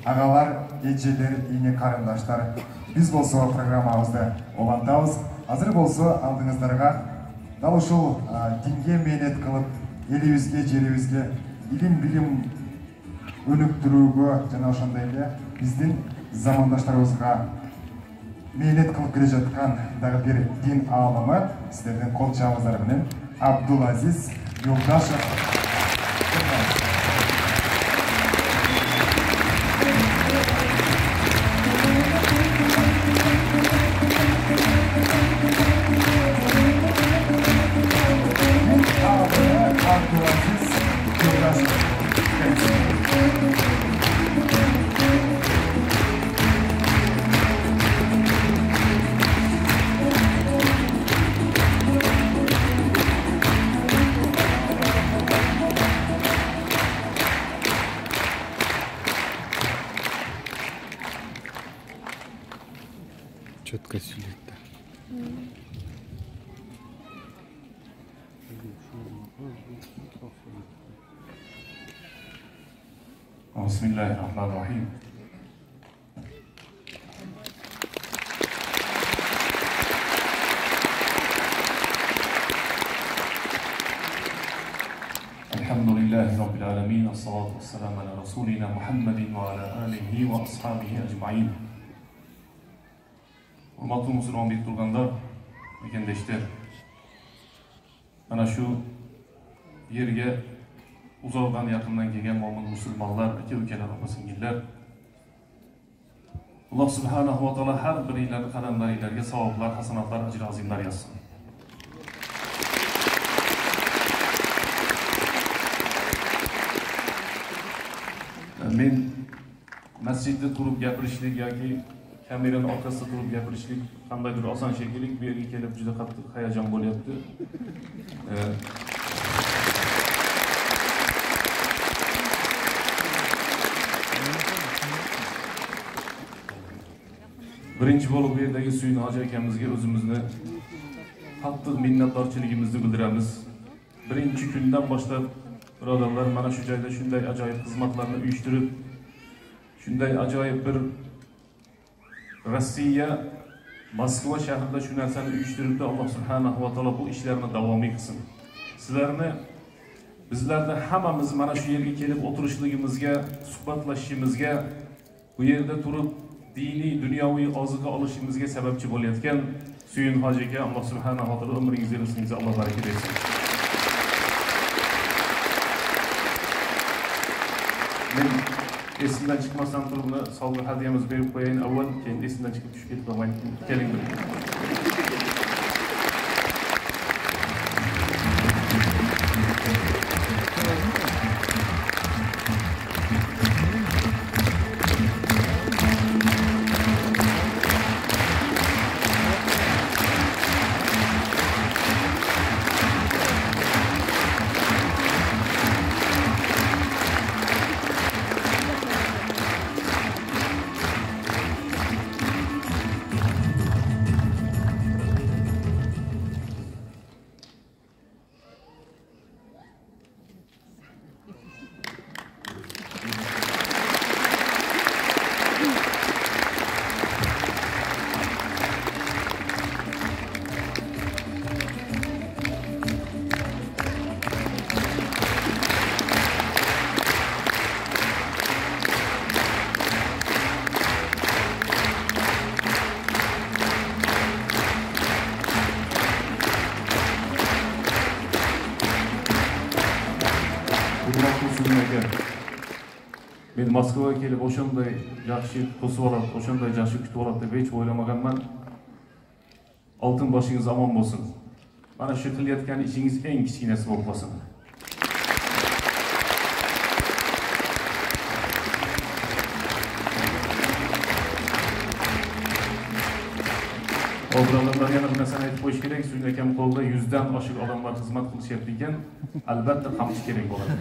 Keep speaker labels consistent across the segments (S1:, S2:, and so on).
S1: Ağalar, eceler, iğne karındaşlar. Biz bolsa programmamızda olantabız. Hazır bolsa aldığınızlarga dal uşul dinge mehnat kılıp elibizge, жерибизге ilim bilim өнүктүрүүгө жана ошондой эле биздин замандаштарыбызга mehnat кылып келе жаткан дагы бир дин аалымы сиздердин кол чабыңыздар менен Абдулазиз Юлдашев.
S2: Четко сөйлейді.
S3: Bismillahirrahmanirrahim. Elhamdülillahi Rabbil alemin. As-salatu was-salamu ala Rasulina Muhammedin ve ala alihi ve ashabihi ecma'in. Hurmatlı musulmon bek turganlar, mekendeşler. Mana şu yerge uzaktan yakından kelgan mo'min musulmonlar, aka-ukalar, opa-singillar. Alloh subhanahu va taolo har biringlarning qadamlaringlarga savoblar, hasanatlar, ajr azimlar yozsin. Men masjidda turib gapirishlik yoki kameraning orqasida turib gapirishlik qandaydir oson shekilli, bu yerga kelib juda qattiq hayajon bo'lyapti. Birinchi bo'lib bu yerdagi Suyun hoji akamizga o'zimizni qattiq minnatdorchiligimizni bildiramiz. Birinchi kundan boshlab birodarlar mana shu joyda shunday ajoyib xizmatlarni uyushtirib, shunday ajoyib bir Rossiya, Moskva shahrida shu narsani uyushtiribdi. Alloh subhanahu va taolo bu ishlarni davomiy qilsin. Sizlarni, bizlarni hammamiz mana shu yerga kelib o'tirishligimizga, suhbatlashishimizga, bu yerda turib diniy, dunyoviy oziqa olishimizga sababchi bo'layotgan Suyun hoji aka, Alloh subhanahu va taolo umringizga, rizqingizga Alloh baraka bersin. Men esimdan chiqmasam turib sovg'a hadyamizni berib qo'yayin avval, keyin esimdan chiqib tushib ketib qolmaydi. Keling birga. Men Moskvaga kelib o'shanday yaxshi to'sib oladi, o'shanday yaxshi kutib oladi deb hech o'ylamaganman. Oltin boshingiz omon bo'lsin. Mana shu qilayotgan ishingiz eng kichkinasi bo'lib qolsin. Birodarlar, yana bir narsani aytib qo'yish kerak. Suyun akam qo'lida 100 dan oshiq odamlar xizmat qilishyapti ekan, albatta qamchi kerak bo'ladi.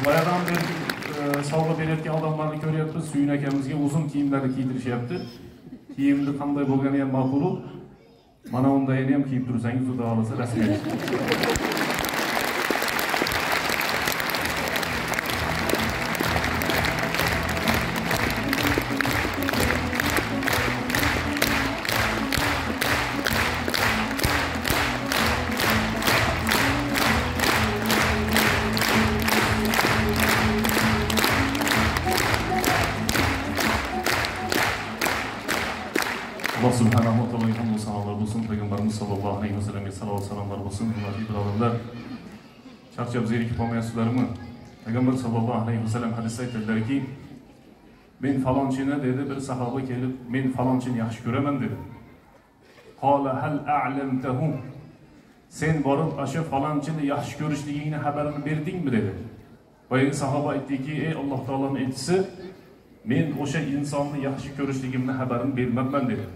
S3: Bayadan beri sovg'a berayotgan odamlarni ko'ryapmiz. ko'ryapmiz, Suyun akamizga uzun kiyimlarni kiydirishyapti. Kiyimni qanday bo'lgani ham ma'qul. Mana undayini ham kiyib tursangiz, xudo xolasa rasmiy. Allah subhanahu wa ta'ala hamd sanolar bo'lsin, payg'ambarimiz sollallohu alayhi vasallamga salovat salomlar bo'lsin. Hurmatli birodarlar, charchab zerikib qolmayapsizlarmi? Payg'ambar sollallohu alayhi vasallam hadisda aytadilarki, men falonchini dedi, bir sahoba kelib, men falonchini yaxshi ko'raman dedi. Qala hal a'lamtahu? Sen borib o'sha falonchini yaxshi ko'rishligingni xabarini berdingmi dedi. Boyagi sahoba aytdiki, ey Alloh taoloning elchisi, men o'sha insonni yaxshi ko'rishligimni xabarini bermabman dedi.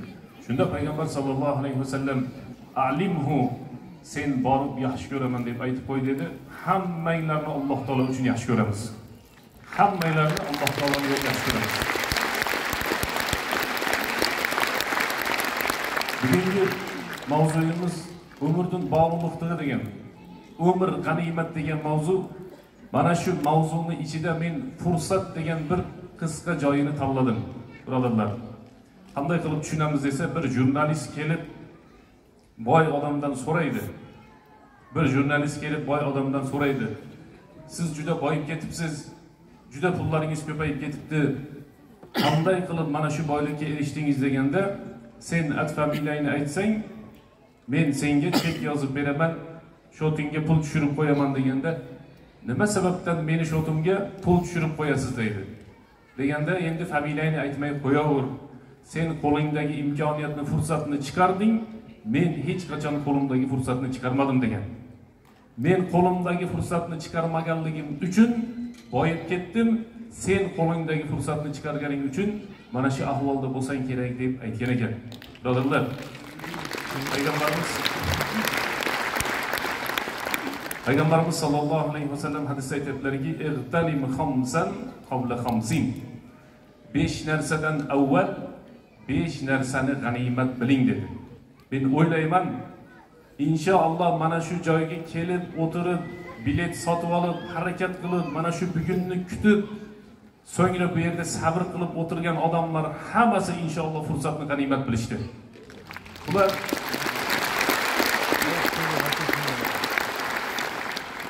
S3: Shunda payg'ambar sollallohu alayhi vasallam a'limhu, sen borib yaxshi ko'raman deb aytib qo'y dedi. Hammanglarni Alloh taolo uchun yaxshi ko'ramiz. Hammanglarni Alloh taoloning yo'liga yaxshi ko'ramiz. Bugungi mavzuyimiz umrning bog'liqligi degan. Umr g'animat degan mavzu. Mana shu mavzuning ichida men fursat degan bir qisqa joyini tanladim, birodarlar. Qanday qilib tushunamiz desa, bir jurnalist kelib boy odamdan so'raydi. Bir jurnalist kelib boy odamdan so'raydi. Siz juda boyib ketibsiz, juda pullaringiz ko'payib ketibdi. Qanday qilib mana shu boylikka erishdingiz deganda, sen at-familiyangni aytsang, men senga chek yozib beraman, shotingga pul tushirib qo'yaman deganda, nima sababdan meni shotimga pul tushirib qo'yasiz deydi. Deganda endi familiyangni aytmay qo'yaver. Sen qo'lingdagi imkoniyatni, fursatni chiqarding, men hech qachon qo'limdagi fursatni chiqarmadim degan. Men qo'limdagi fursatni chiqarmaganligim uchun boyib ketdim, sen qo'lingdagi fursatni chiqarganing uchun mana shu ahvolda bo'lsang kerak deb aytgan ekan. Birodarlar, Payg'ambarimiz sollallohu alayhi vasallam hadisda aytadilarki, "Igtanim khamsan qabla khamsin." 5 narsadan avval 5 narsani g'animat biling dedi. Men o'ylayman, inshaalloh mana shu joyga kelib o'tirib, bilet sotib olib, harakat qilib, mana shu bugunni kutib, so'ngra bu yerda sabr qilib o'tirgan odamlar hammasi inshaalloh fursatni g'animat bilishdi.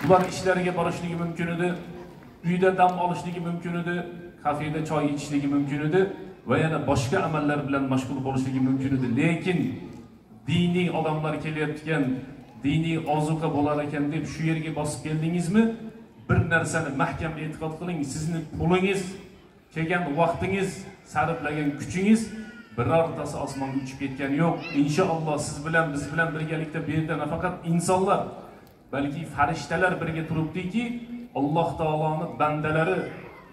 S3: Ular ishlariga borishligi mumkin edi, uyda dam olishligi mumkin edi, kafeda choy ichishligi mumkin edi va yana boshqa amallar bilan mashg'ul bo'lishligi mumkin edi. Lekin diniy odamlar kelyaptigan, diniy ozuqa bo'lar ekan deb shu yerga bosib keldingizmi? Bir narsani mahkam e'tiqod qiling, sizning pulingiz, kelgan vaqtingiz, sarflagan kuchingiz birortasi osmonga uchib ketgani yo'q. Inshaalloh siz bilan, biz bilan birgalikda bu yerda nafaqat insonlar, balki farishtalar birga turibdiki, Alloh taoloning bandalari,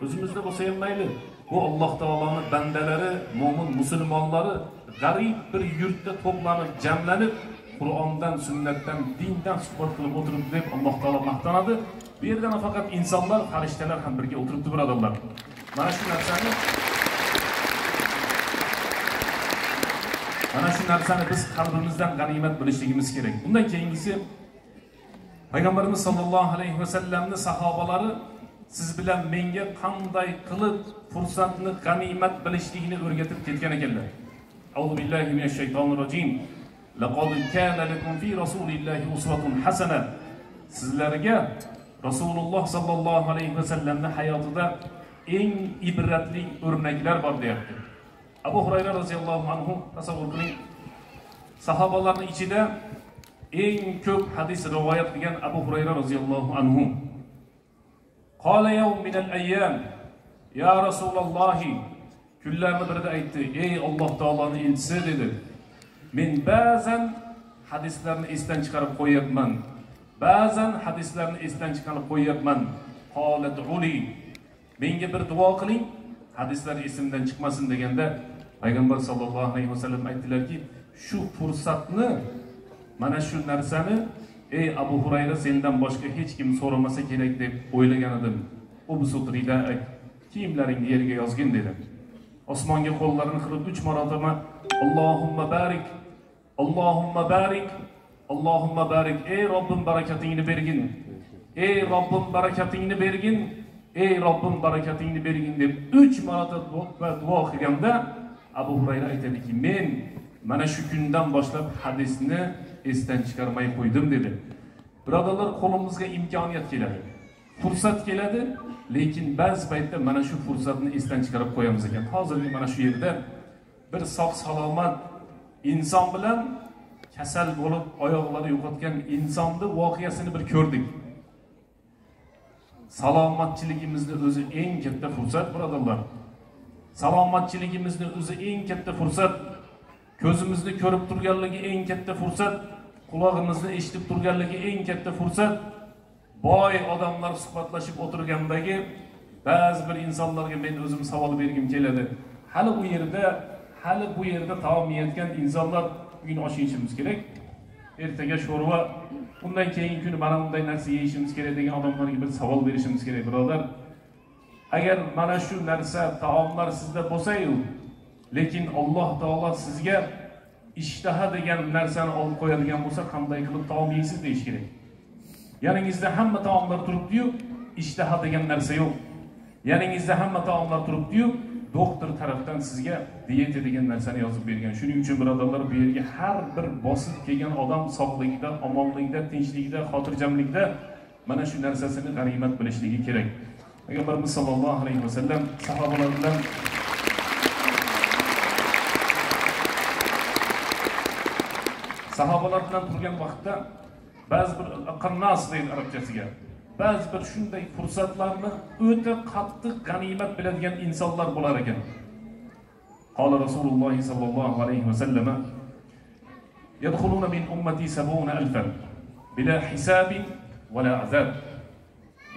S3: o'zimizda bo'lsa ham mayli, bu Alloh taoloning bandalari, mo'min musulmonlari g'arib bir yurtda to'planib, jamlanib, Qur'ondan, sunnatdan, dindan suhbat qilib o'tiribdi deb Alloh taolo maqtanadi. Bu yerda nafaqat insonlar, farishtalar ham birga o'tiribdi, birodarlar. Mana shu narsani biz qalbimizdan g'animat bilishligimiz kerak. Bundan keyingisi Payg'ambarimiz sollallohu alayhi vasallamning sahobalari siz bilan menga qanday qilib fursatni g'animat bilishligini o'rgatib ketgan ekanlar. Auzu billahi minash shaytonir rojim. Laqad kana lakum fi rasulillahi uswatun hasana. Sizlarga Rasululloh sollallohu alayhi vasallamning hayotida eng ibratli o'rnaklar bor deyapti. Abu Hurayra roziyallohu anhu, tasavvur qiling, sahobalarning ichida eng ko'p hadis rivoyat qilgan Abu Hurayra roziyallohu anhu. Qala yawm min al-ayyam ya Rasululloh, kunlarning birida aytdi, ey Alloh taoloning elchisi dedi. Men ba'zan hadislarni esdan chiqarib qo'yapman. Ba'zan hadislarni esdan chiqarib qo'yapman. Qolat uli, menga bir duo qiling, hadislar esimdan chiqmasin deganda Payg'ambar sollallohu alayhi vasallam aytdilarki, shu fursatni, mana shu narsani ey Abu Hurayra sendan boshqa hech kim so'ramasa kerak deb o'ylagan edim. U bu sutrida kiyimlaringni yerga yozgin dedi. Osmonga qo'llarini qilib 3 marotaba Allohumma barik, Allohumma barik, Allohumma barik. Ey Robbim barakatingni bergin. Ey Robbim barakatingni bergin. Ey Robbim barakatingni bergin deb 3 marotaba duo qilganda Abu Hurayra aytadiki, men mana shu kundan boshlab hadisni esdan chiqarmay qo'ydim dedi. Birodarlar, qo'limizga imkoniyat keladi, fursat keladi, lekin ba'zi paytda mana shu fursatni esdan chiqarib qo'yamiz ekan. Hozirgi mana shu yerda bir sog' salomat inson bilan kasal bo'lib oyoqlari yo'qotgan insonni voqeasini bir ko'rdik. Salomatchiligimizni o'zi eng katta fursat, birodarlar. Salomatchiligimizni o'zi eng katta fursat. Ko'zimizni ko'rib turganligi eng katta fursat. Qulog'imizni eshitib turganligi eng katta fursat. Boy odamlar suhbatlashib o'tirgandagi ba'zi bir insonlarga men o'zim savol bergim keladi. Hali bu yerda taom yeyotgan insonlar bugun osh yeyishimiz kerak. Ertaga sho'rva, undan keyingi kuni mana bunday narsa yeyishimiz kerak degan odamlarga bir savol berishimiz kerak, birodar. Agar mana shu narsa taomlar sizda bo'lsa-yu, lekin Alloh taolo sizga ishtaha degan narsani olib qo'yadigan bo'lsa, qanday qilib taom yeysiz deyish kerak. Yaningizda hamma taomlar turibdi-yu, ishtaha degan narsa yo'q. Yaningizda hamma taomlar turibdi-yu, doktor tarafdan sizga diyeta degan narsani yozib bergan. Shuning uchun birodarlar, bu yerga har bir bosib kelgan odam sog'ligida, omonligida, tinchligida, xotirjamlikda mana shu narsasini g'animat bilishligi kerak. Payg'ambarimiz sollallohu alayhi vasallam sahobalar bilan turgan vaqtda ba'zi bir qannas deydi arabchasiga. Ba'zi bir shunday fursatlarni o'ta qattiq g'animat biladigan insonlar bo'lar ekan. Qala Rasululloh sallallohu alayhi vasallam: "Yadkhuluna min ummati 70,000 bila hisabin va la azab."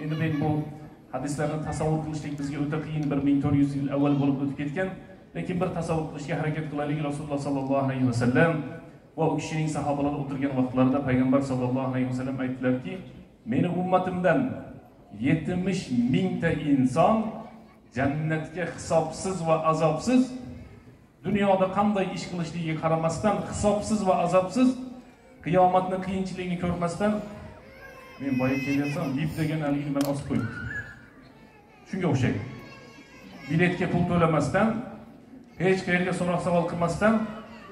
S3: Endi men bu hadislarni tasavvur qilishlik bizga o'ta qiyin, 1400 yil avval bo'lib o'tib ketgan, lekin bir tasavvur qilishga harakat qilaylik. Rasululloh sallallohu alayhi vasallam va u kishining sahobalari o'tirgan vaqtlarida payg'ambar sallallohu alayhi vasallam aytdilarki, meni ummatimdan 70,000 ta inson jannatga hisobsiz va azobsiz, dunyoda qanday ish qilishligiga qaramasdan hisobsiz va azobsiz, qiyomatning qiyinchiligini ko'rmasdan, men boya kelyapsam, deb degan aligini men osib qo'ydim. Shunga o'xshaydi. Biletga pul to'lamasdan, hech qayerga so'roq savol qilmasdan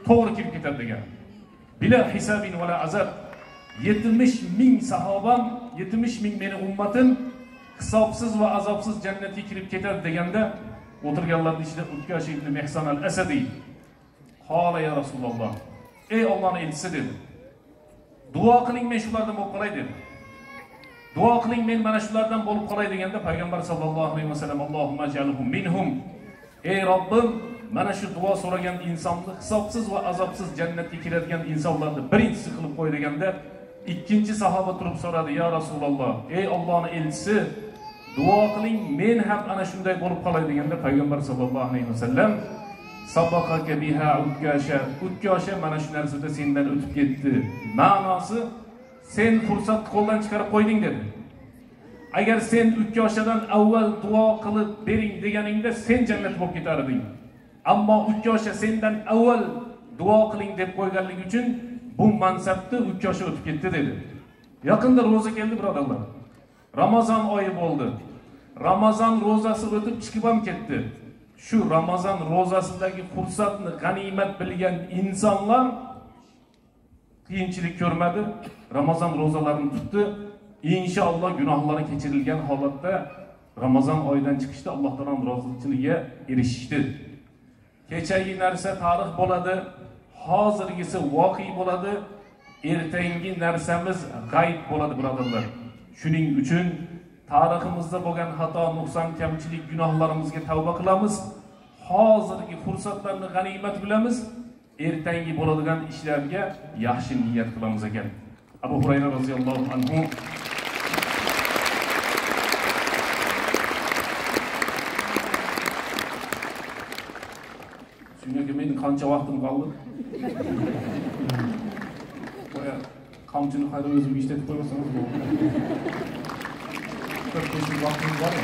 S3: to'g'ri kirib ketadi degan. Bila hisabin va la azab. 70,000 sahobam, 70,000 meni ummatim hisobsiz va azobsiz jannatga kirib ketadi deganda, o'tirganlarning ichida Utkash ibn Mihsan al-Asadi: "Qola ya Rasululloh, ey Allohning elchisi" dedi. "Duo qiling, men shulardan bo'lib qolay" dedi. "Duo qiling, men mana shulardan bo'lib qolay" deganda payg'ambar sallallohu alayhi vasallam: "Allohumma ij'alhum minhum." Ey Robbim, mana shu duo so'ragan insonni hisobsiz va azobsiz jannatga kiradigan insonlarni birinchisi qilib qo'y deganda, ikkinchi sahoba turib so'radi: "Ya Rasululloh, ey Allohning elchisi, duo qiling, men ham ana shunday bo'lib qolay" deganda payg'ambar sallallohu alayhi vasallam: "Sabaqaka biha Utkasha." Utkasha mana shu narsada sendan o'tib ketdi. Ma'nosi, sen fursatni qo'ldan chiqarib qo'yding dedi. Agar sen Utkashadan avval duo qilib bering deganingda sen jannat bo'lib ketar eding. Ammo Utkasha sendan avval duo qiling deb qo'yganligi uchun bu mansabni Utkasha o'tib ketdi dedi. Yaqinda roza keldi, birodarlar. Ramazon oyi bo'ldi. Ramazon rozasi o'tib chiqib ham ketdi. Shu Ramazon rozasidagi fursatni g'animat bilgan insonlar qiyinchilik ko'rmadi, Ramazon rozalarini tutdi. Inshaalloh gunohlari kechirilgan holatda Ramazon oyidan chiqishda Alloh taoloning roziligiga erishishdi. Kechagi narsa tarix bo'ladi, hozirgisi voqea bo'ladi, ertangi narsamiz g'ayb bo'ladi, birodarlar. Shuning uchun tariximizda bo'lgan xato, nuqson, kamchilik, gunohlarimizga tavba qilamiz. Hozirgi fursatlarni g'animat bilamiz. Ertangi bo'ladigan ishlarga yaxshi niyat qilamiz ekan. Abu Hurayra roziyallohu anhu Çünkü benim qancha vaqtim qoldi. Boya qamchini qayda o'zimga ishlatib qo'ymasangiz bo'ladi. Bir qo'shib vaqtingiz bormi?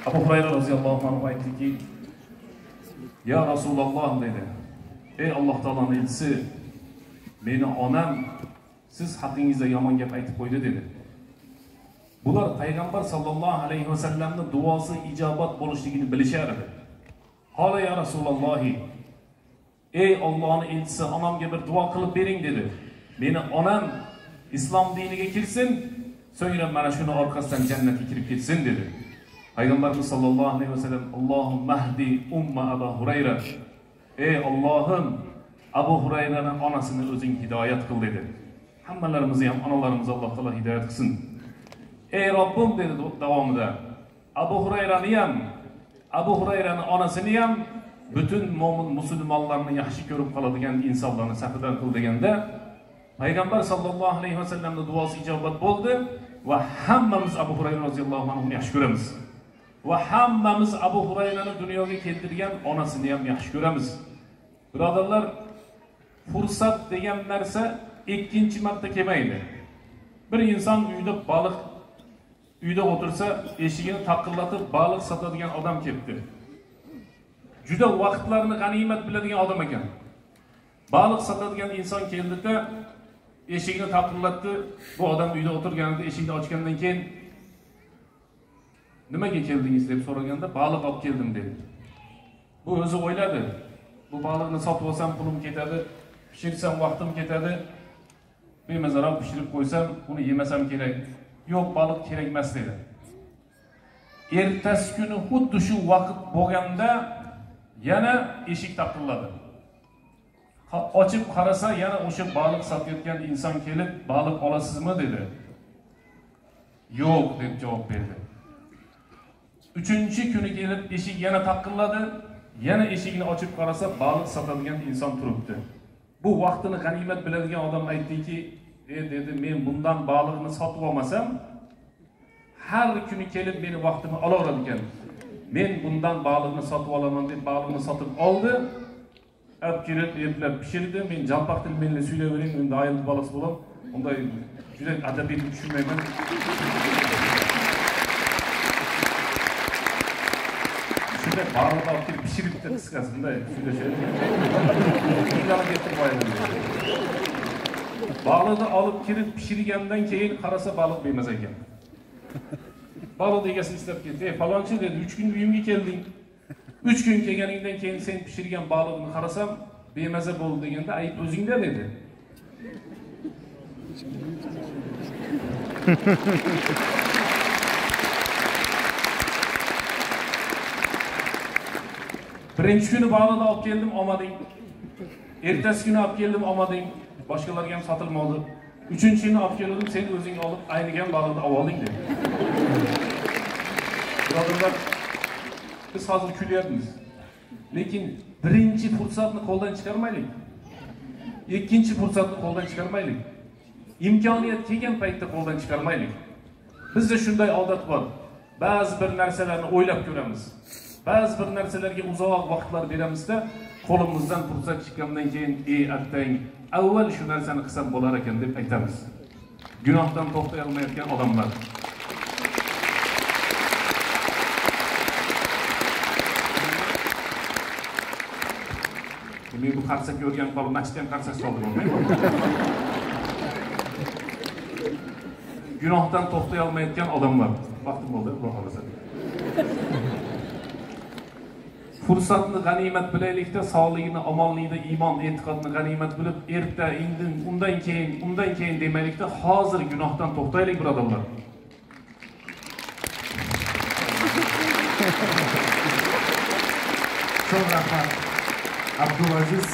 S3: Abu Hurayra roziyallohu anhu aytdiki, "Ya Rasululloh" dedi. "Ey Alloh taoloning elchisi, meni onam siz haqingizda yomon gap aytib qo'ydi" dedi. Bular payg'ambar sallallohu alayhi vasallamning duosi ijobat bo'lishligini bilishardi. "Hola ya Rasululloh, ey Allohning elchisi, onamga bir duo qilib bering" dedi. "Meni onam islom diniga kirsin, so'ngra mana shuni orqasidan jannatga kirib ketsin" dedi. Payg'ambarimiz sallallohu alayhi vasallam "Allohumma hdi umma Abu Hurayra", "Ey Allohim, Abu Hurayraning onasini o'zing hidoyat qil" dedi. Hammalarimizni ham onalarimizni Alloh taolo hidoyat qilsin. "Ey Robbim" dedi davomida, "Abu Hurayrani ham, Abu Hurayraning onasini ham butun mo'min musulmonlarni yaxshi ko'rib qoladigan insonlarning safidan qil" deganda, payg'ambar sallallohu alayhi vasallamning duosi ijobat bo'ldi va hammamiz Abu Hurayra roziyallohu anhuni yaxshi ko'ramiz. Va hammamiz Abu Hurayrani dunyoga keltirgan onasini ham yaxshi ko'ramiz. Birodarlar, fursat degan narsa ikkinchi marta kelmaydi. Bir inson uyda o'tirsa, eshigini taqillatib baliq sotadigan odam kelibdi. Juda vaqtlarni g'animat biladigan odam ekan. Baliq sotadigan inson keldi-da, eshigini taqillatdi. Bu odam uyda o'tirganida eshikni ochgandan keyin "Nimaga keldingiz?" deb so'raganda, "Baliq olib keldim" dedi. Bu o'zi o'yladi. Bu baliqni sotib olsam pulim ketadi, pishirsam vaqtim ketadi. Bemazaroq pishirib qo'ysam, uni yemasam kerak. Yo'q, baliq kerak emas dedi. Ertasi kuni xuddi shu vaqt bo'lganda yana eshik taqilladi. Ochib qarasa, yana o'sha baliq sotayotgan inson kelib, "Baliq olasizmi?" dedi. "Yo'q" deb javob berdi. Uchinchi kuni kelib eshik yana taqilladi. Yana eshikni ochib qarasa, baliq sotadigan inson turibdi. Bu vaqtini g'animat biladigan odam aytdiki, dedi, "Men bundan baliqni sotib olmasam, har kuni kelib meni vaqtimni olaveradi ekan. Men bundan baliqni sotib olaman" deb baliqni sotib oldi. Olib kelib, eplab pishirdi. Men jalpaqtin menga suylayvering, men doim bolasi bo'lam. Unday juda adabiy tushunmayman. Shunday baliq olib kelib pishiribdi qisqasi, bunday suylashadi. Uylarga ketib qo'yadi. Baliqni olib kelib pishirgandan keyin qarasa, baliq bemaza ekan. Baliq egasi istab ketdi. "Falonchi" dedi, "3 kun uyimga kelding. 3 kun kelganingdan keyin sen pishirgan baliqni qarasam, bemaza bo'ldi" deganda, "Ayb o'zingda" dedi. Birinchi kuni baliqni olib keldim, olmading. Ertasi kuni olib keldim, olmading. Boshqalarga ham sotilmadi. Uchinchini olib keldim, sen o'zing olib aynigan baliqni olib olding dedi. Birodarlar, biz hozir kulyapmiz. Lekin birinchi fursatni qo'ldan chiqarmaylik. Ikkinchi fursatni qo'ldan chiqarmaylik. Imkoniyat kelgan paytda qo'ldan chiqarmaylik. Bizda shunday odat bor. Ba'zi bir narsalarni o'ylab ko'ramiz. Ba'zi bir narsalarga uzoq vaqtlar beramizda, qo'limizdan fursat chiqqandan keyin, "Attang, avval shu narsani qilsam bo'lar ekan" deb aytamiz. Gunohdan to'xtay olmayotgan odamlar. Men bu qarsak ko'rgan qolib, masjidda ham qarsak solib olmayman. Gunohdan to'xtay olmayotgan odamlar. Vaqtim bo'ldi, Alloh xolasa. Fursatni g'animat bilaylikda, sog'ligini, omonlikda, iymon, e'tiqodni g'animat bilib, erta, indin, undan keyin demaylikda, hozir gunohdan to'xtaylik, birodarlar.
S1: Çok rahmat. Abdulaziz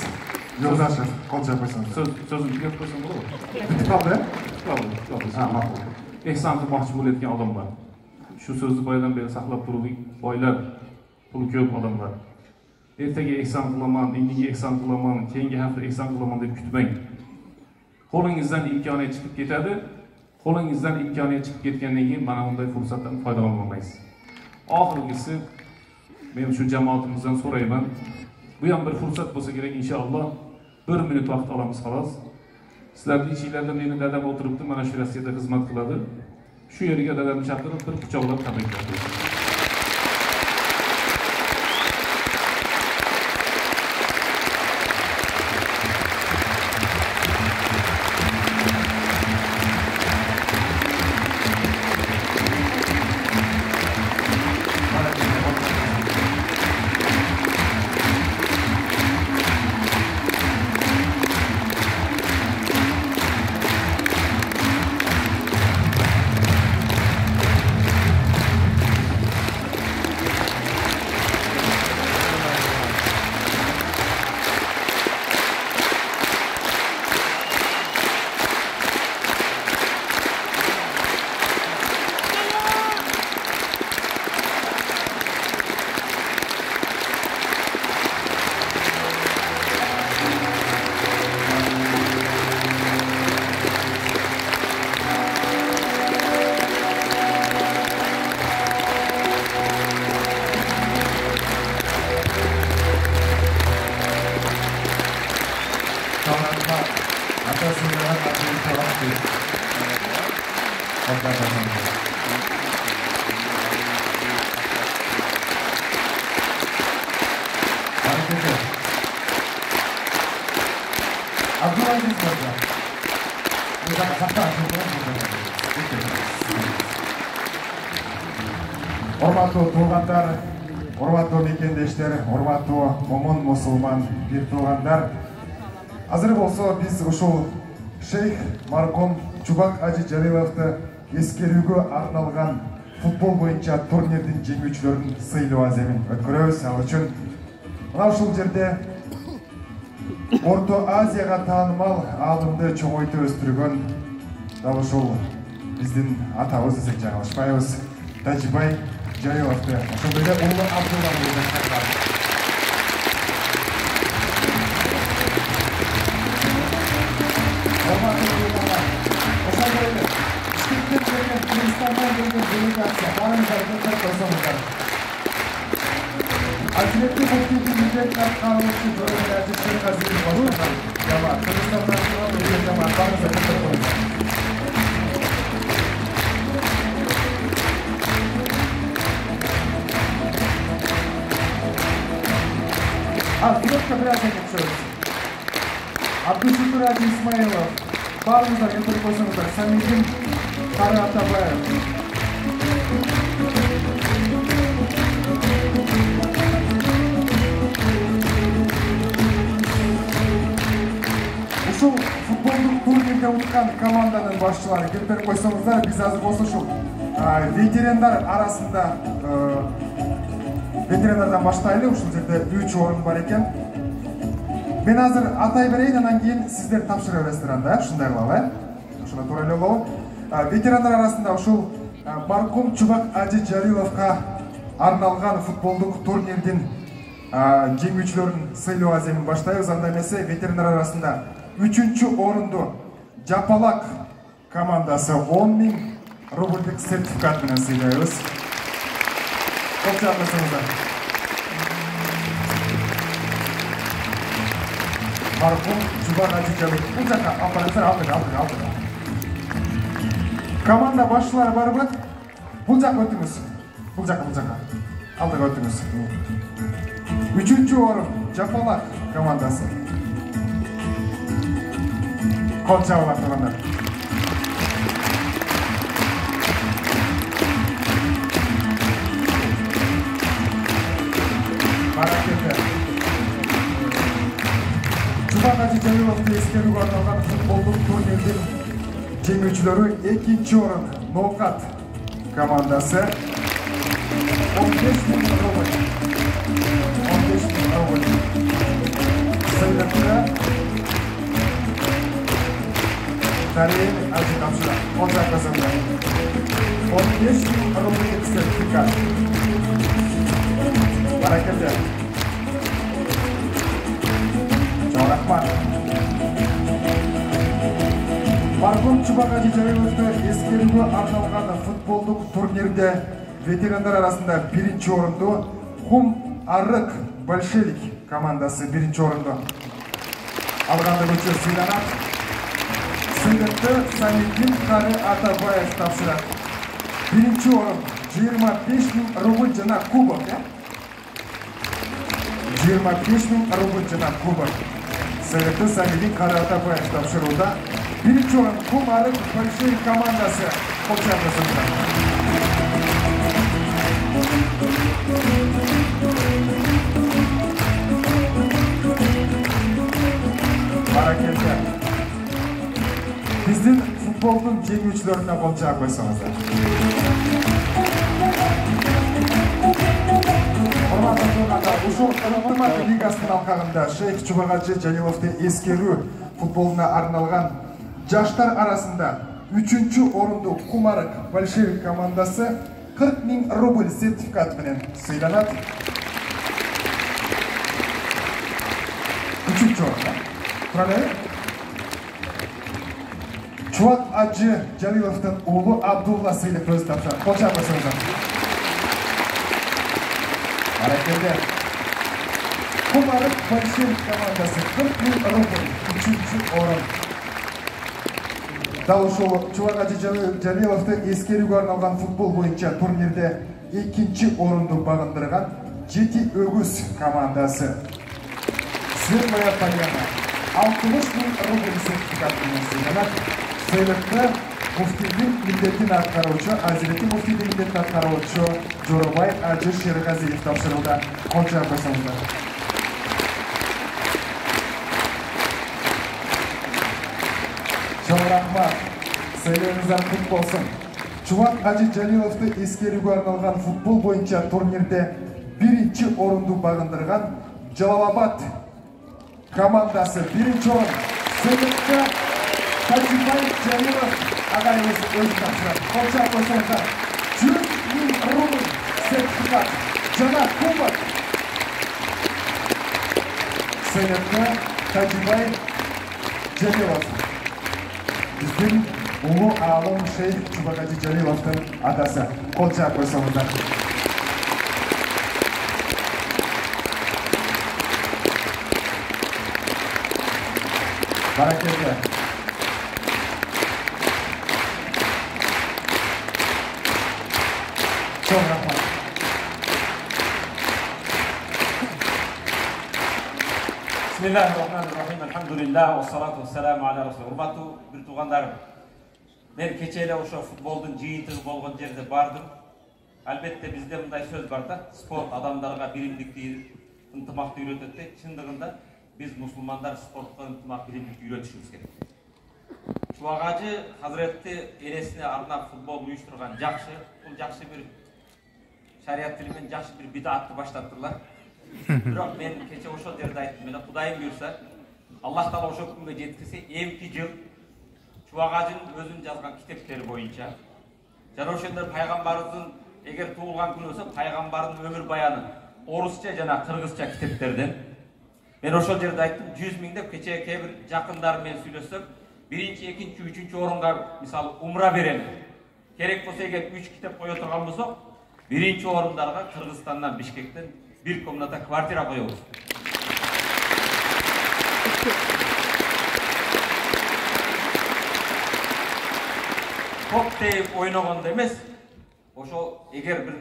S1: Yo'ldashev, qo'lcha qo'ysangiz.
S3: So'zini tugatib qo'ysam bo'ladimi?
S1: Bitib qoldi?
S3: Qoldi.
S1: Ha, ma'qul.
S3: Ehson qilmoqchi bo'layotgan odamlar. Shu so'zni boyadan beri saqlab turuvdik. Boylar, pul ko'p odamlar. Ertaga ehson qilaman, indinga ehson qilaman, keyingi hafta ehson qilaman deb kutmang. Qo'lingizdan imkoniyat chiqib ketadi. Qo'lingizdan imkoniyat chiqib ketgandan keyin mana bunday fursatdan foydalanolmaysiz. Oxirgisi men shu jamoatimizdan so'rayman. Bu ham bir fursat bo'lsa kerak inshaalloh. 1 minut vaqt olamiz xolos. Sizlarning ichingizda meni dadam o'tiribdi, mana shu Rossiyada xizmat qiladi. Shu yerga dadamni chaqirib, bir quchoqlab tabriklab.
S1: Hormatlı tuğanlar, hormatlı mekendештер, hormatlı momon musulman bir tuğanlar. Hazır bolsa biz uşul Şeyh Markom Чубак Ажи Жалиловты ескерүүгө арналган футбол боюнча турнирдин жеңүүчүлөрүн сыйлоо аземин өткөрөбүз. Ал үчүн мына ушул жерде Орто Азияга таанымал аалымды чоңойтуп өстүргөн дал ушул биздин атабыз десек жаңылышпайбыз. Тажибай Жалиловты ошондой эле Улуу Абдулланы чакырабыз. Альтернативный футбол бюджетler kanuncu bölümlerde Çerkez'in başkanı Yaman, Kırgızistan'dan bir Yaman, Barınız'a katılır koyacak. Pilot kapılarına geçiyoruz. Abdülşükür Hacı İsmailov, Barınız'a katılır koysanızlar, Samim'in Kara Atabayev. Ушул футболдук турнирде уткан команданын башчылары келип койсоңуздар, биз азыр болсо ушул ветерандар арасында ветерандардан баштайлы. Ушул жерде 3 орун бар экен. Мен азыр атай берейин, анан кийин сиздер тапшыра бересиздер анда, ушундай кылалы. Ушуна туура эле болобу. Ветерандар арасында ушул Маркум Чубак Ажи Жалиловго арналган футболдук турнирдин жеңүүчүлөрүн сыйлоо аземин баштайбыз. Анда эмесе ветерандар арасында 3-чү орунду Жапалак командасы 10.000 рубльдик сертификат менен сыйлайбыз. Көп жакшысыңыздар. Маркум Чубак Ажи Жалилов. Бул жака алдыга. Команда башчылары барбы? Бул жака өтүңүз. Бул жака. Алдыга өтүңүз. 3-чү орун Жапалак командасы. Кол чабалар тугандар. Баракетте. Чубак Ажи Жалиловду эскерүүгө арналган футболдук турнирдин жеңүүчүлөрү 2-чү орун Ноокат командасы 15.000 рубль. Сыйлыкты Тарин Ажи тапшыра. Он жакасында 15.000 рубльдик сертификат. Баракетте. Чоң рахмат. Маркум Чубак Ажи Жалиловду эскерүүгө арналган футболдук турнирде ветерандар арасында 1-чү орунду Хум Арык Большевик командасы 1-чү орунду. Алғанды көчө сыйланат. Сыйлықты Самиддин Кары Атабаев тапшырат. Биринчи орын 25.000 рубль жана кубок. 25.000 рубль жана кубок. Сыйлықты Самиддин Кары Атабаев тапшырууда. Биринчи орын Кумарык большой командасы кол чабысында. Баракелде. Биздин футболдун жеңүүчүлөрүнө кол чаап койсоңуздар. Ушул ынтымак лигасынын алкагында Шейх Чубагажы Жалиловду эскерүү футболуна арналган жаштар арасында 3-чү орунду Кумарык большевик командасы 40.000 рубль сертификат менен сыйланат. 3-чү орунда. Туралы Чубак Ажы Жалиловдун уулу Абдулла сыйлык өзү тапшырат. Кол чаап койсоңуздар. Баракелде. Кумарык большевик командасы 40.000 рубль 3-чү орун. Дал ушул Чубак Ажы Жалиловду эскерүүгө арналган футбол боюнча турнирде 2-чи орунду багындырган Жети Өгүз командасы. Светлая Поляна 60.000 рубль сертификат менен сыйланат. Сыйлыкты муфтийдин милдетин аткаруучу, Азирети муфтийдин милдетин аткаруучу Жоробай Ажы Шергазиев тапшырууда. Кол чаап койсоңуздар. Чоң рахмат. Сыйлыгыңыздар кут болсун. Чубак Ажы Жалиловду эскерүүгө арналган футбол боюнча турнирде 1-чи орунду багындырган Жалалабад командасы 1-чи орун. Сыйлыкты Тажибай Жалилов агайыбыз өзү тапшырат. Кол чаап койсоңуздар. 100.000 рубль сертификат жана кубок. Сыйлыкты Тажибай Жалилов. Биздин улуу аалым Шейх Чубак Ажы Жалиловдун атасы. Кол чаап койсоңуздар. Баракелде. Чоң рахмат.
S2: Бисмиллахиррахманиррахим. Алхамдулиллах, вассалату вассаламу аля расул. Урматтуу бир туугандарым. Мен кече эле ошо футболдун жыйынтыгы болгон жерде бардым. Албетте бизде мындай сөз бар да, спорт адамдарга биримдикти, ынтымакты үйрөтөт дейт. Чындыгында биз мусулмандар спортко ынтымак, биримдикти үйрөтүшүбүз керек. Чубак Ажы Хазіретті энесине арнап футбол уюштурган жакшы, бул жакшы бир шарият тили менен жакшы бир бидатты баштаптырлар. Бирок мен кече ошол жерде айттым эле, Кудайым буйрса, Аллах Таала ошол күнгө жеткирсе, эмки жыл Чубак Ажынын өзүнүн жазган китептери боюнча жана ошондор пайгамбарыбыздын эгер туулган күнү болсо, пайгамбардын өмүр баяны орусча жана кыргызча китептерден мен ошол жерде айттым, 100.000 деп кече кээ бир жакындарым менен сүйлөшсөм, 1-чи, 2-чи, 3-чү орунга мисалы умра берем. Керек болсо эгер 3 китеп кое турган болсок, 1-чи орундарга Кыргызстандан, Бишкектен bir комната квартира коебуз. Топ тейип ойногондо эмес, ошо эгер бир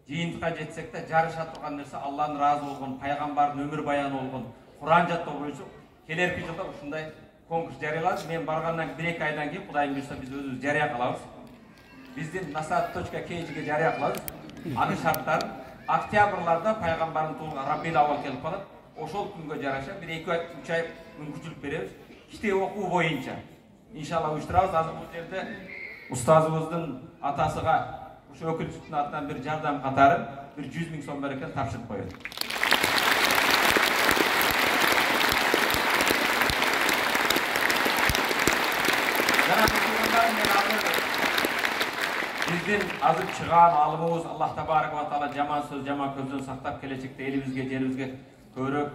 S2: жыйынтыкка жетсек да, жарыша турган нерсе Алланын ыраазы болгон, пайгамбардын өмүр баяны болгон Куран жаттоо боюнча келерки жылда ушундай конкурс жарыялады. Мен баргандан 1-2 айдан кийин Кудайым буйрса биз өзүбүз жарыя кылабыз. Биздин nasat.kg'ге жарыя кылабыз. Анын шарттарын октябрларда пайгамбардын туулган Раббил Аввал келип калат. Ошол күнгө жараша 1-2-3 ай мүмкүнчүлүк беребиз. Китеп окуу боюнча иншалла уюштурабыз. Азыр бул жерде устазыбыздын атасыга ошо өкүлчүлүктүн атынан бир жардам катары бир 100.000 сом бар экен, тапшырып коет. Биздин азыр чыган алымыбыз Аллах Табарак ва Таала жаман сөз, жаман көздөн сактап, келечекте элибизге, жерибизге көбүрөөк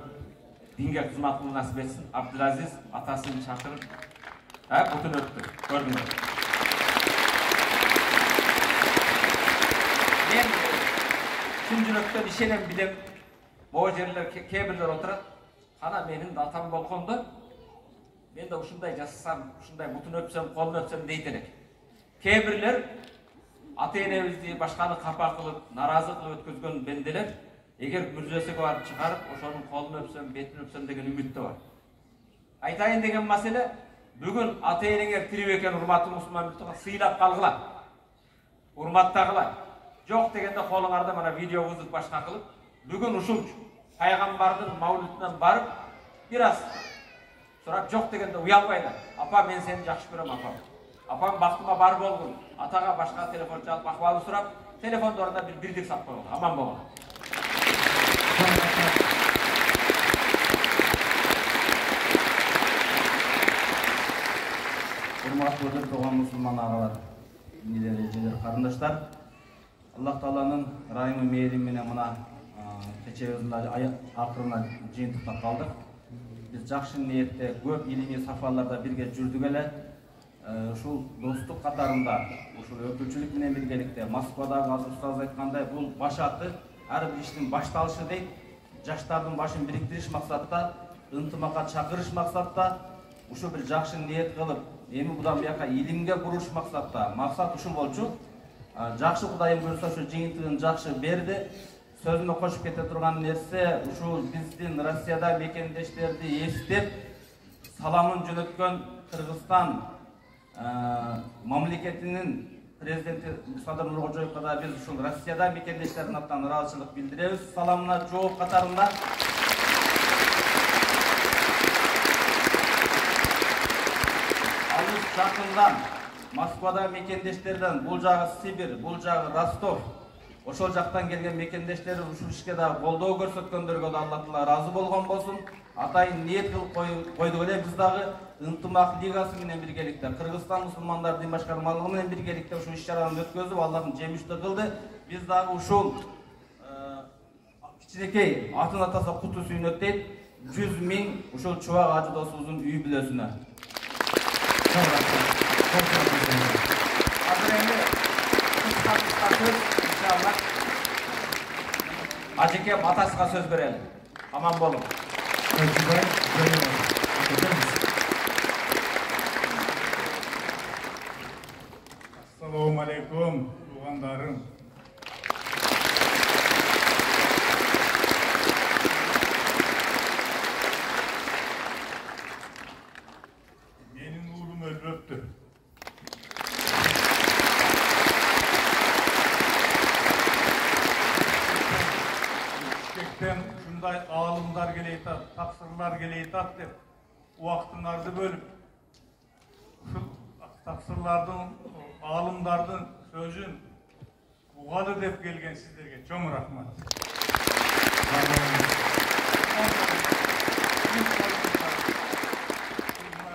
S2: динге кызмат кылууну насип этсин. Абдулазиз атасын чакырып, бүтүн өттү. Көрдүңөр. Мен чын жүрөктөн ишенем, билем. Могу жерлер кээ бирлер отурат. Кана менин атам болгондо мен де ушундай жасасам, ушундай бутун өпсөм, колун өпсөм дейт элек. Кээ бирлер ата-энебизди башканы капа кылып, наразы кылып өткөзгөн бенделер эгер мүрзөсүгө барып чыгарып, ошонун колун өпсөм, бетин өпсөм деген үмүттө бар. Айтайын деген маселе, бүгүн ата-энеңер тирүү экен, урматтуу мусулман муктуган, сыйлап калгыла. Урматтагыла. Жок дегенде колуңарда мана видеобузду башка кылып, бүгүн ушул пайгамбардын маулитинен барып, бир аз сурап, жок дегенде уялбайлар. Апа, мен сени жакшы көрөм, апам. Апам бактыма бар болгун. Атага башка телефон чалып, акыбалы сурап, телефондун ордуна бир бирдик сап койгон. Аман болгон.
S4: Урматтуу өтөп турган мусулман агалар, инилер, эжелер, карындаштар, Аллах Тааланын ырайымы мээрими менен мына кечээ акырына жыйынтыктап калдык. Биз жакшы ниетте көп илимий сафарларда бирге жүрдүк эле. Ушул достук катарында, ушул өкүлчүлүк менен биргеликте Москвадагы азыр устаз айткандай, бул баш аты, ар бир иштин башталышы дейт. Жаштардын башын бириктириш максатта, ынтымакка чакырыш максатта, ушу бир жакшы ниет кылып, эми будан бияка илимге буруш максатта, максат ушул болчу. Жакшы Кудайым буйрса ушу жыйынтыгын жакшы берди. Сөзүмө кошуп кете турган нерсе, ушул биздин Россияда мекендештерди эстеп, саламын жөнөткөн Кыргызстан мамлекетинин президенти Садыр Нуркожоевго да биз ушул Россияда мекендештердин атынан ыраазычылык билдиребиз. Саламына жооп катарында алыс жакындан Москвада мекендештерден, бул жагы Сибирь, бул жагы Ростов, ошол жактан келген мекендештер ушул ишке да колдоо көрсөткөндөргө да Алла Таала ыраазы болгон болсун. Атайын ниет кылып койдук эле биз дагы ынтымак лигасы менен биргеликте, Кыргызстан мусулмандары дин башкармалыгы менен биргеликте ушул иш-чараны өткөзүп, Аллахтын жемиштүү кылды. Биз дагы ушул кичинекей атын атаса куту сүйнөт дейт, 100 000 ушул чубак ажы досубуздун үй бүлөсүнө. Азыр энди иншалла
S2: Ажеке батасыга сөз берели. Аман болуң.
S5: Ассаламу алейкум, туғандарым. Менің ұлым өлбөптүр. Бишкектен ушундай аалымдар келейт, тапсырлар келейт деп, уақытыңарды бөлүп, ушул тапсырлардын, аалымдардын сөзүн угалы деп келген сиздерге чоң рахмат.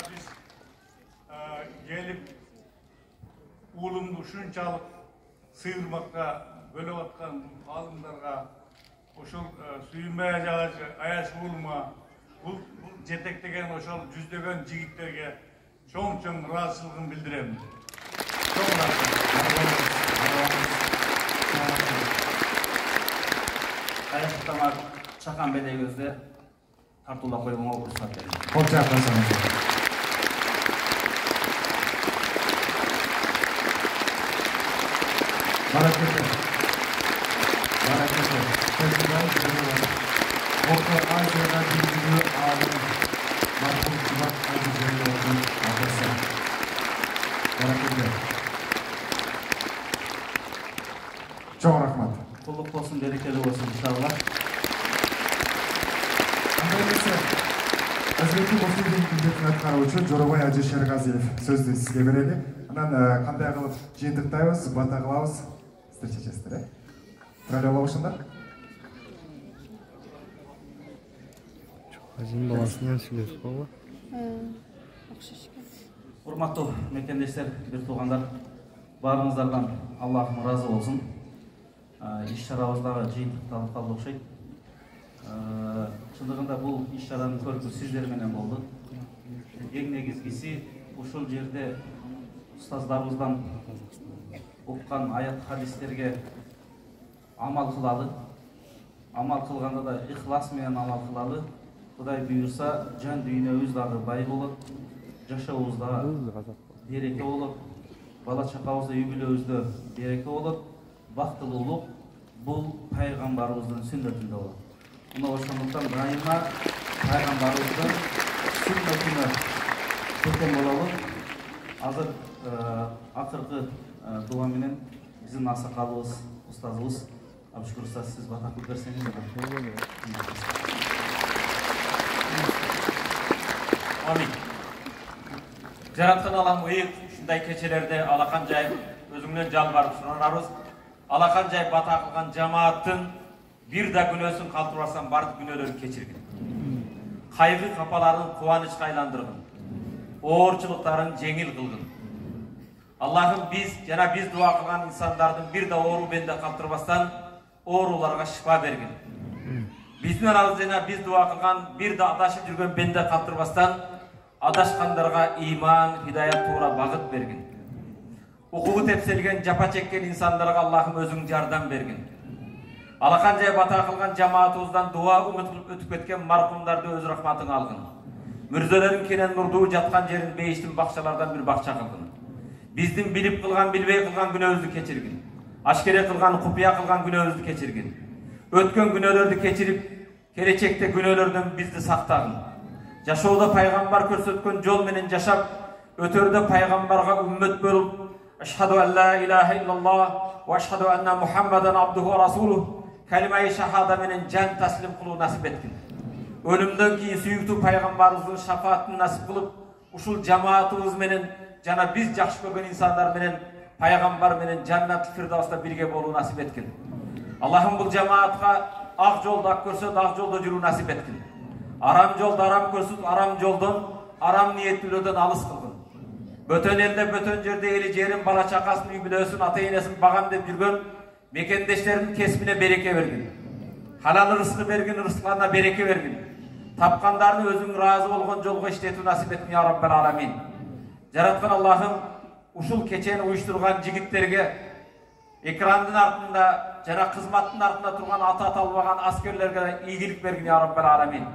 S5: Биз келип уулумду ушунчалык сыйырмакка бөлүп аткан аалымдарга, ошол сүйүнбай аяш уулума, бул жетектеген ошол жүздөгөн жигиттерге чоң ыраазычылыгын билдирем. Чоң рахмат.
S4: Аяктама чакан белегибизди тартуулап койгонго уруксат бериңиз.
S1: Кол чакырсаңыз. Barakete. Orta Asya'da bilgili ağabey Markum Kubat Hacı Ceylan'ın adresi. Barakete. Çok rahmat.
S4: Kulluk olsun, berekeli olsun inşallah.
S1: Андайлесе, Hazreti Musul'un міндетін атқарушы Жорабай Ажы Шерғазиев сөзді сізге береді. Анан қандай қылып жиынтықтайбыз, бата қылабыз. Сіздер шешесіздер, е? Тұрайлы олауышындар?
S6: Азин баласынан сөйлесіп қойға.
S4: Урматтуу мекендештер, бир туугандар, баарыңыздардан Аллахым ыраазы болсун. Иш-чарабыздагы жыйынтыкталып калды окшойт. Чындыгында бул иш-чаранын көркү сиздер менен болду. Эң негизгиси ушул жерде устаздарыбыздан уккан аят хадистерге амал кылалы. Амал кылганда да ихлас менен амал кылалы. Кудай буйрса, жан дүйнөбүз дагы бай болот. жашообузда береке болуп, бала чакабызда үй бүлөбүздө береке болуп, бактылуу болуп, бул пайгамбарыбыздын сүннөтүндө болот. Мына ошондуктан дайыма пайгамбарыбыздын сүннөтүнө кеткен болобуз. Азыр акыркы дуа менен биздин аксакалыбыз, устазыбыз Абшукур устаз, сиз бата кылып берсеңиз.
S2: Амин. Жараткан Аллам ыйык ушундай кечелерде алакан жайып өзүңнөн жалбарып суранабыз. Алакан жайып бата кылган жамааттын бир да күнөөсүн калтырбастан бардык күнөөлөрүн кечиргин. Кайгы капаларын кубанычка айландыргын. Оорчулуктарын жеңил кылгын. Аллахым биз дуа кылган инсандардын бир да оору бенде калтырбастан ооруларга шифа бергин. Биздин арабызда биз дуа кылган бир да адашып жүргөн бенде калтырбастан адашкандарга иман, хидаят туура багыт бергин. Укугу тепселген, жапа чеккен инсандарга Аллахым өзүң жардам бергин. Алакан жай бата кылган жамаатыбыздан дуа умут кылып өтүп кеткен маркумдарды өз рахматыңа алгын. Мүрзөлөрүн кенен нурдуу жаткан жерин бейиштин бакчалардан бир бакча кылгын. Биздин билип кылган, билбей кылган күнөөбүздү кечиргин. Ашкере кылган, купуя кылган күнөөбүздү кечиргин. Өткөн күнөөлөрдү кечирип, келечекте күнөөлөрдөн бизди сактагын. Жашоодо пайгамбар көрсөткөн жол менен жашап, өтөрдө пайгамбарга үммөт болуп, ашхаду ан ла илаха иллаллах ва ашхаду анна Мухаммадан абдуху ва расулух калимаи шахада менен жан таслим кылуу насип эткин. Өлүмдөн кийин сүйүктүү пайгамбарыбыздын шафаатын насип кылып, ушул жамаатыбыз менен жана биз жакшы көргөн инсандар менен пайгамбар менен жаннат фирдавста бирге болуу насип эткин. Аллахым бул жамаатка ак жолду ак көрсөт, ак жолдо жүрүү насип эткин. Арам жолду арам көрсөт, арам жолдон, арам ниеттүүлөрдөн алыс кылгын. Бөтөн элде, бөтөн жерде эли жерин, бала чакасын, үй бүлөсүн, ата энесин багам деп жүргөн мекендештердин кесибине береке бергин. Халал рызкы бергин, рызкыларына береке бергин. Тапкандарды өзүң ыраазы болгон жолго иштетүү насип эткин я Раббал аламин. Жараткан Аллахым ушул кечени уюштурган жигиттерге, экрандын артында жана кызматтын артында турган аты аталбаган аскерлерге ийгилик бергин я Раббал аламин.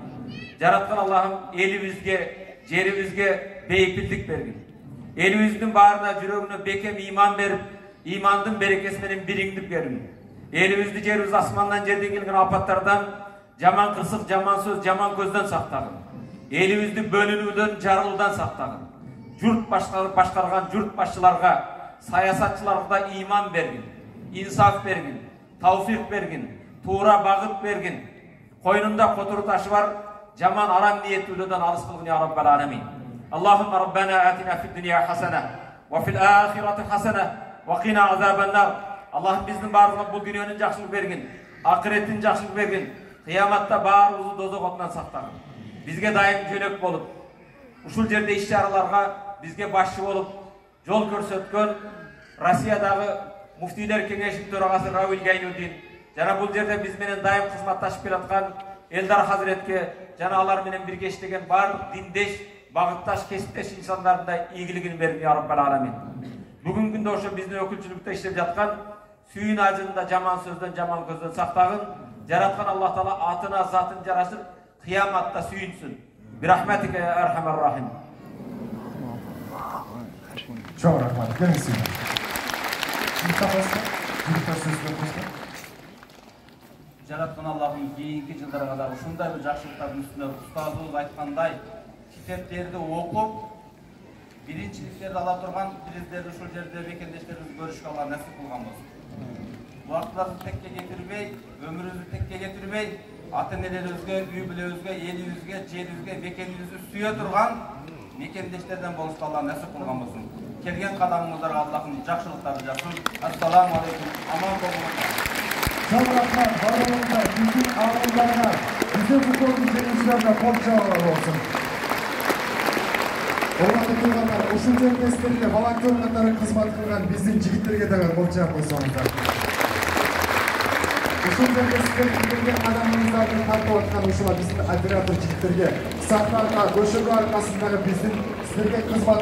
S2: Жараткан Аллахым элибизге, жерибизге бейпилдик бергин. Элибиздин баарына жүрөгүнө бекем иман берип, имандын берекеси менен бириңдик бергин. Элибизди, жерибиз асмандан жерден келген апаттардан, жаман кырсык, жаман сөз, жаман көздөн сактагын. Элибизди бөлүнүүдөн, жарылуудан сактагын. Журт башкарган журт башчыларга, саясатчыларга иман бергин, инсаф бергин, тауфик бергин, туура багыт бергин. Койнунда котуру ташы бар, жаман арам ниеттүүлөрдөн алыс кылгын я Раббал аламин. Аллахумма Rabbana atina fid dunya hasana wa fil akhirati hasana wa qina azaban nar. Allah'ım bizdin bаарыбызга бул дүйнөнүн жакшылык бергин, акыреттин жакшылык бергин. Кыяматта баарыбызды дозок отунан сактагын. Бизге дайым жөнөк болуп, ушул жерде иш-чараларга бизге башчы болуп, жол көрсөткөн Россиядагы муфтийлер кеңешинин төрагасы Равил Гайнуддин жана бул жерде биз менен дайым кызматташып келаткан Элдар Хазретке жана алар менен бирге иштеген баардык диндеш, багытташ, кесиптеш инсандардын да ийгилигин бергин я Раббал аламин. Бүгүнкү күндө ошо биздин өкүлчүлүктө иштеп жаткан сүйүн ажында жаман сөздөн, жаман көздөн сактагын. Жараткан Аллах Таала атына, затын жарашып, кыяматта сүйүнсүн. Бирахматика я архамар рахим.
S1: Чоң рахмат. Келиңиз.
S4: Жараткан Аллахым кийинки жылдарга да ушундай бир жакшылыктардын үстүнө устазыбыз айткандай китептерди окуп, биринчиликтерди ала турган биздерди ушул жерде мекендештерибиз көрүшкө Алла насип кылган болсун. Убактыбызды текке кетирбей, өмүрүбүздү текке кетирбей, ата-энелерибизге, үй бүлөбүзгө, элибизге, жерибизге, мекенибизди сүйө турган мекендештерден болушка Алла насип кылган болсун. Келген кадамыңыздарга Аллахым жакшылыктарды жасын. Ассаламу алейкум. Аман болуңуздар.
S1: Чоң рахмат барлығына, биздин ауылдарына, биздин футболдун жеңүүчүлөрүнө кол жаабы болсун. Урматтуу туугандар, ушул жерде силерге волонтер катары кызмат кылган биздин жигиттерге дагы кол жаап койсоңуздар. Ушул жерде силерге келген адамыңыздарды тартып аткан ушул биздин оператор жигиттерге, сахнага, көшөгө аркасындагы биздин силерге кызмат